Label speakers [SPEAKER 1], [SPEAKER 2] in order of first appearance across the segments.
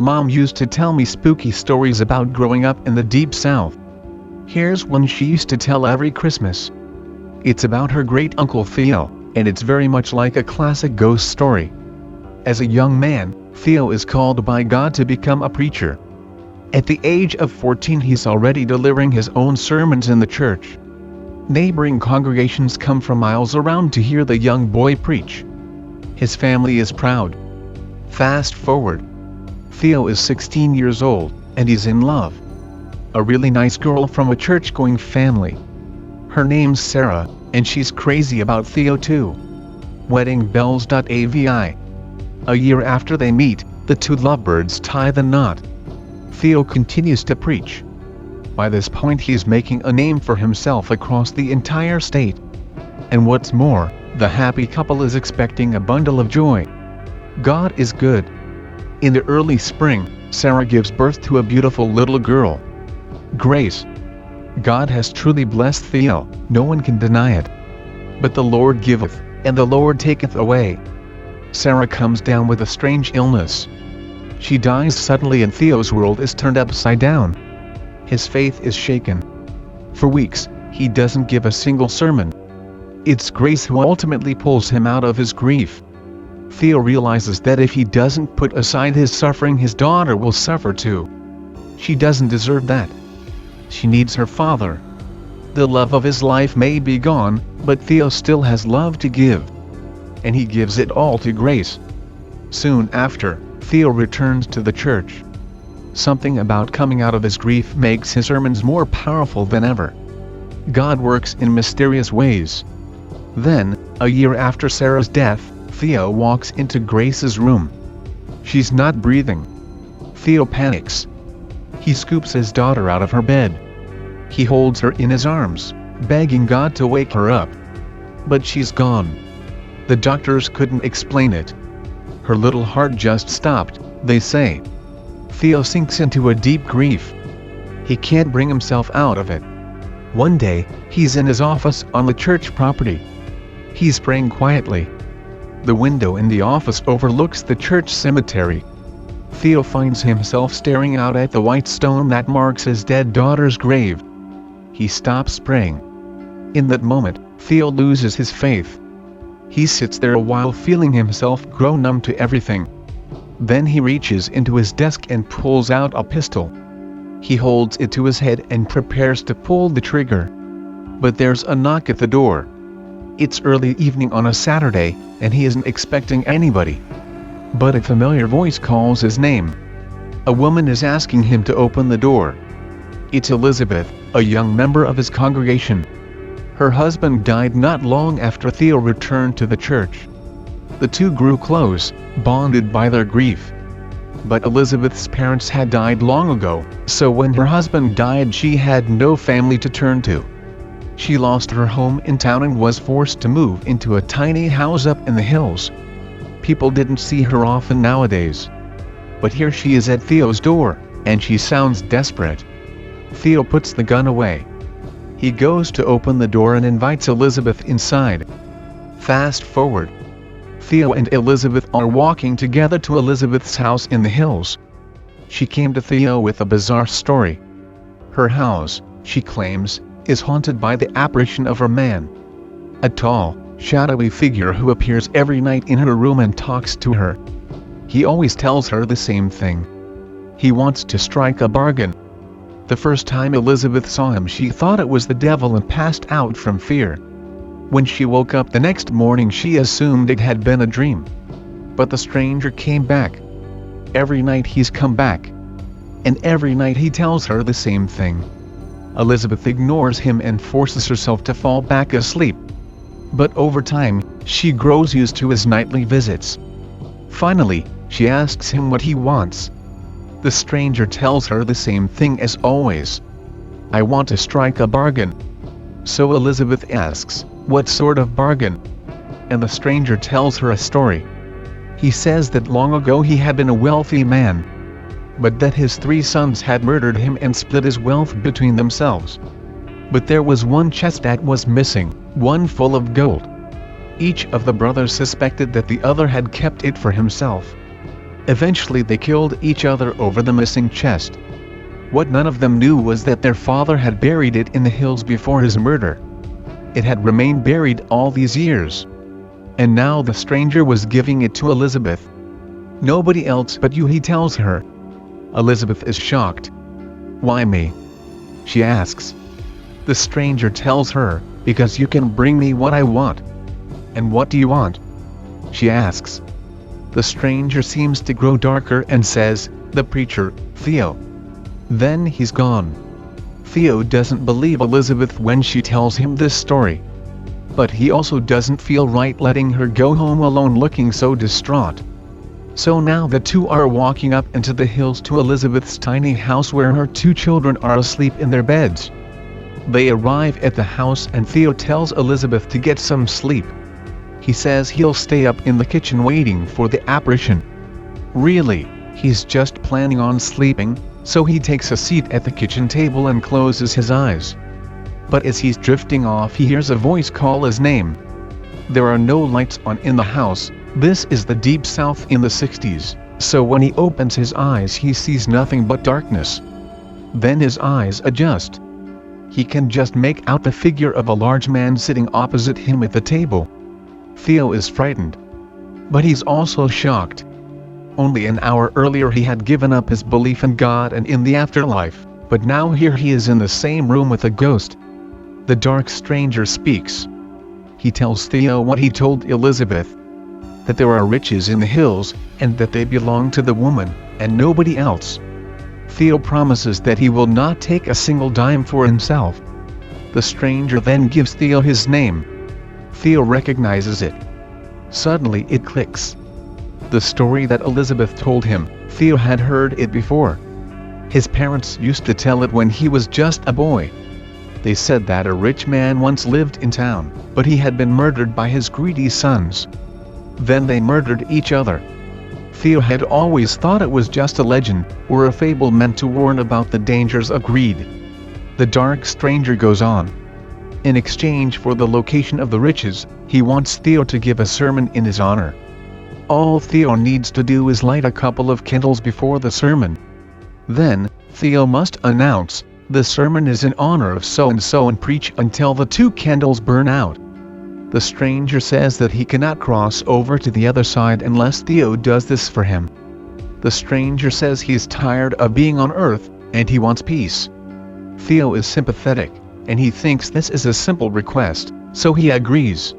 [SPEAKER 1] Mom used to tell me spooky stories about growing up in the deep south. Here's one she used to tell every Christmas. It's about her great-uncle Theo, and it's very much like a classic ghost story. As a young man, Theo is called by God to become a preacher. At the age of 14 he's already delivering his own sermons in the church. Neighboring congregations come from miles around to hear the young boy preach. His family is proud. Fast forward. Theo is 16 years old, and he's in love. A really nice girl from a church-going family. Her name's Sarah, and she's crazy about Theo too. Weddingbells.avi. A year after they meet, the two lovebirds tie the knot. Theo continues to preach. By this point he's making a name for himself across the entire state. And what's more, the happy couple is expecting a bundle of joy. God is good. In the early spring, Sarah gives birth to a beautiful little girl. Grace. God has truly blessed Theo, no one can deny it. But the Lord giveth, and the Lord taketh away. Sarah comes down with a strange illness. She dies suddenly and Theo's world is turned upside down. His faith is shaken. For weeks, he doesn't give a single sermon. It's Grace who ultimately pulls him out of his grief. Theo realizes that if he doesn't put aside his suffering, his daughter will suffer too. She doesn't deserve that. She needs her father. The love of his life may be gone, but Theo still has love to give. And he gives it all to Grace. Soon after, Theo returns to the church. Something about coming out of his grief makes his sermons more powerful than ever. God works in mysterious ways. Then, a year after Sarah's death, Theo walks into Grace's room. She's not breathing. Theo panics. He scoops his daughter out of her bed. He holds her in his arms, begging God to wake her up. But she's gone. The doctors couldn't explain it. Her little heart just stopped, they say. Theo sinks into a deep grief. He can't bring himself out of it. One day, he's in his office on the church property. He's praying quietly. The window in the office overlooks the church cemetery. Theo finds himself staring out at the white stone that marks his dead daughter's grave. He stops praying. In that moment, Theo loses his faith. He sits there a while feeling himself grow numb to everything. Then he reaches into his desk and pulls out a pistol. He holds it to his head and prepares to pull the trigger. But there's a knock at the door. It's early evening on a Saturday, and he isn't expecting anybody. But a familiar voice calls his name. A woman is asking him to open the door. It's Elizabeth, a young member of his congregation. Her husband died not long after Theo returned to the church. The two grew close, bonded by their grief. But Elizabeth's parents had died long ago, so when her husband died she had no family to turn to. She lost her home in town and was forced to move into a tiny house up in the hills. People didn't see her often nowadays. But here she is at Theo's door, and she sounds desperate. Theo puts the gun away. He goes to open the door and invites Elizabeth inside. Fast forward. Theo and Elizabeth are walking together to Elizabeth's house in the hills. She came to Theo with a bizarre story. Her house, she claims, is haunted by the apparition of a man. A tall, shadowy figure who appears every night in her room and talks to her. He always tells her the same thing. He wants to strike a bargain. The first time Elizabeth saw him she thought it was the devil and passed out from fear. When she woke up the next morning she assumed it had been a dream. But the stranger came back. Every night he's come back. And every night he tells her the same thing. Elizabeth ignores him and forces herself to fall back asleep. But over time, she grows used to his nightly visits. Finally, she asks him what he wants. The stranger tells her the same thing as always. I want to strike a bargain. So Elizabeth asks, what sort of bargain? And the stranger tells her a story. He says that long ago he had been a wealthy man, but that his 3 sons had murdered him and split his wealth between themselves. But there was one chest that was missing, one full of gold. Each of the brothers suspected that the other had kept it for himself. Eventually they killed each other over the missing chest. What none of them knew was that their father had buried it in the hills before his murder. It had remained buried all these years. And now the stranger was giving it to Elizabeth. "Nobody else but you," he tells her. Elizabeth is shocked. "Why me?" she asks. The stranger tells her, "Because you can bring me what I want." "And what do you want?" she asks. The stranger seems to grow darker and says, "The preacher, Theo." Then he's gone. Theo doesn't believe Elizabeth when she tells him this story. But he also doesn't feel right letting her go home alone looking so distraught. So now the two are walking up into the hills to Elizabeth's tiny house where her 2 children are asleep in their beds. They arrive at the house and Theo tells Elizabeth to get some sleep. He says he'll stay up in the kitchen waiting for the apparition. Really, he's just planning on sleeping, so he takes a seat at the kitchen table and closes his eyes. But as he's drifting off he hears a voice call his name. There are no lights on in the house. This is the deep south in the 60s, so when he opens his eyes he sees nothing but darkness. Then his eyes adjust. He can just make out the figure of a large man sitting opposite him at the table. Theo is frightened. But he's also shocked. Only an hour earlier he had given up his belief in God and in the afterlife, but now here he is in the same room with a ghost. The dark stranger speaks. He tells Theo what he told Elizabeth. That there are riches in the hills, and that they belong to the woman, and nobody else. Theo promises that he will not take a single dime for himself. The stranger then gives Theo his name. Theo recognizes it. Suddenly it clicks. The story that Elizabeth told him, Theo had heard it before. His parents used to tell it when he was just a boy. They said that a rich man once lived in town, but he had been murdered by his greedy sons. Then they murdered each other. Theo had always thought it was just a legend, or a fable meant to warn about the dangers of greed. The dark stranger goes on. In exchange for the location of the riches, he wants Theo to give a sermon in his honor. All Theo needs to do is light a couple of candles before the sermon. Then, Theo must announce, "The sermon is in honor of so-and-so," and preach until the 2 candles burn out. The stranger says that he cannot cross over to the other side unless Theo does this for him. The stranger says he is tired of being on earth, and he wants peace. Theo is sympathetic, and he thinks this is a simple request, so he agrees.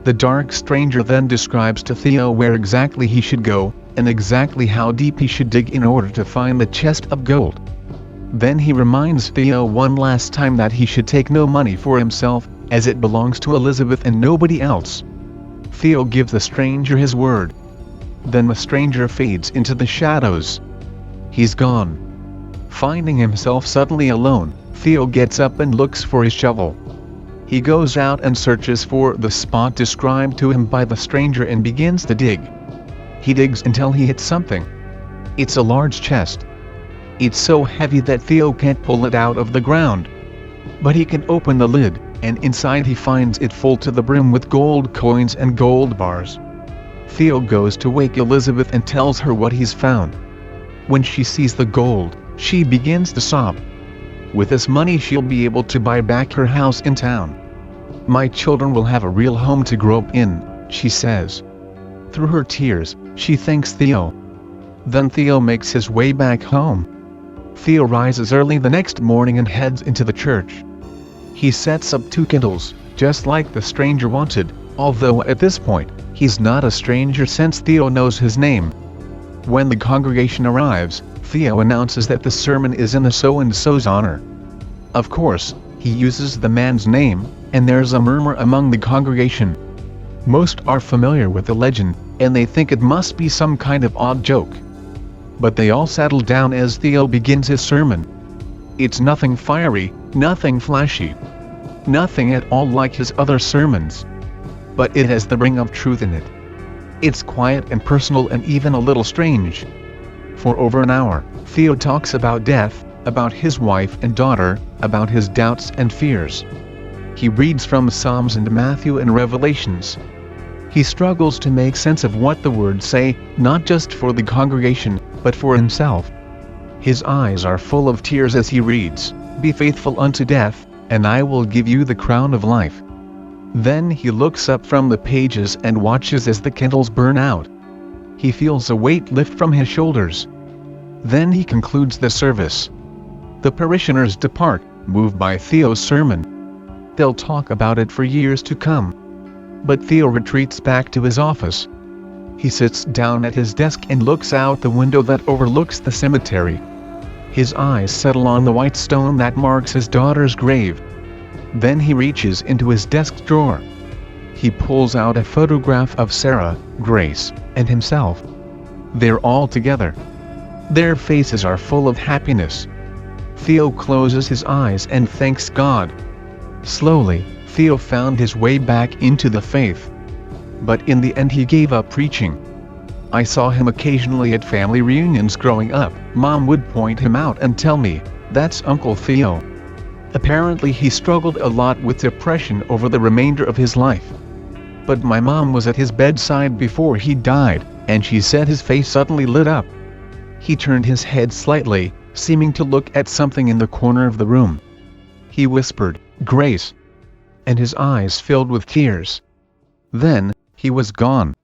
[SPEAKER 1] The dark stranger then describes to Theo where exactly he should go, and exactly how deep he should dig in order to find the chest of gold. Then he reminds Theo one last time that he should take no money for himself, as it belongs to Elizabeth and nobody else. Theo gives the stranger his word. Then the stranger fades into the shadows. He's gone. Finding himself suddenly alone, Theo gets up and looks for his shovel. He goes out and searches for the spot described to him by the stranger and begins to dig. He digs until he hits something. It's a large chest. It's so heavy that Theo can't pull it out of the ground. But he can open the lid, and inside he finds it full to the brim with gold coins and gold bars. Theo goes to wake Elizabeth and tells her what he's found. When she sees the gold, she begins to sob. With this money she'll be able to buy back her house in town. "My children will have a real home to grow up in," she says. Through her tears, she thanks Theo. Then Theo makes his way back home. Theo rises early the next morning and heads into the church. He sets up 2 candles, just like the stranger wanted, although at this point, he's not a stranger since Theo knows his name. When the congregation arrives, Theo announces that the sermon is in the so-and-so's honor. Of course, he uses the man's name, and there's a murmur among the congregation. Most are familiar with the legend, and they think it must be some kind of odd joke. But they all settle down as Theo begins his sermon. It's nothing fiery, nothing flashy. Nothing at all like his other sermons. But it has the ring of truth in it. It's quiet and personal and even a little strange. For over an hour, Theo talks about death, about his wife and daughter, about his doubts and fears. He reads from Psalms and Matthew and Revelations. He struggles to make sense of what the words say, not just for the congregation, but for himself. His eyes are full of tears as he reads, "Be faithful unto death, and I will give you the crown of life." Then he looks up from the pages and watches as the candles burn out. He feels a weight lift from his shoulders. Then he concludes the service. The parishioners depart, moved by Theo's sermon. They'll talk about it for years to come. But Theo retreats back to his office. He sits down at his desk and looks out the window that overlooks the cemetery. His eyes settle on the white stone that marks his daughter's grave. Then he reaches into his desk drawer. He pulls out a photograph of Sarah, Grace, and himself. They're all together. Their faces are full of happiness. Theo closes his eyes and thanks God. Slowly, Theo found his way back into the faith. But in the end he gave up preaching. I saw him occasionally at family reunions growing up. Mom would point him out and tell me, "That's Uncle Theo." Apparently he struggled a lot with depression over the remainder of his life. But my mom was at his bedside before he died, and she said his face suddenly lit up. He turned his head slightly, seeming to look at something in the corner of the room. He whispered, "Grace," and his eyes filled with tears. Then, he was gone.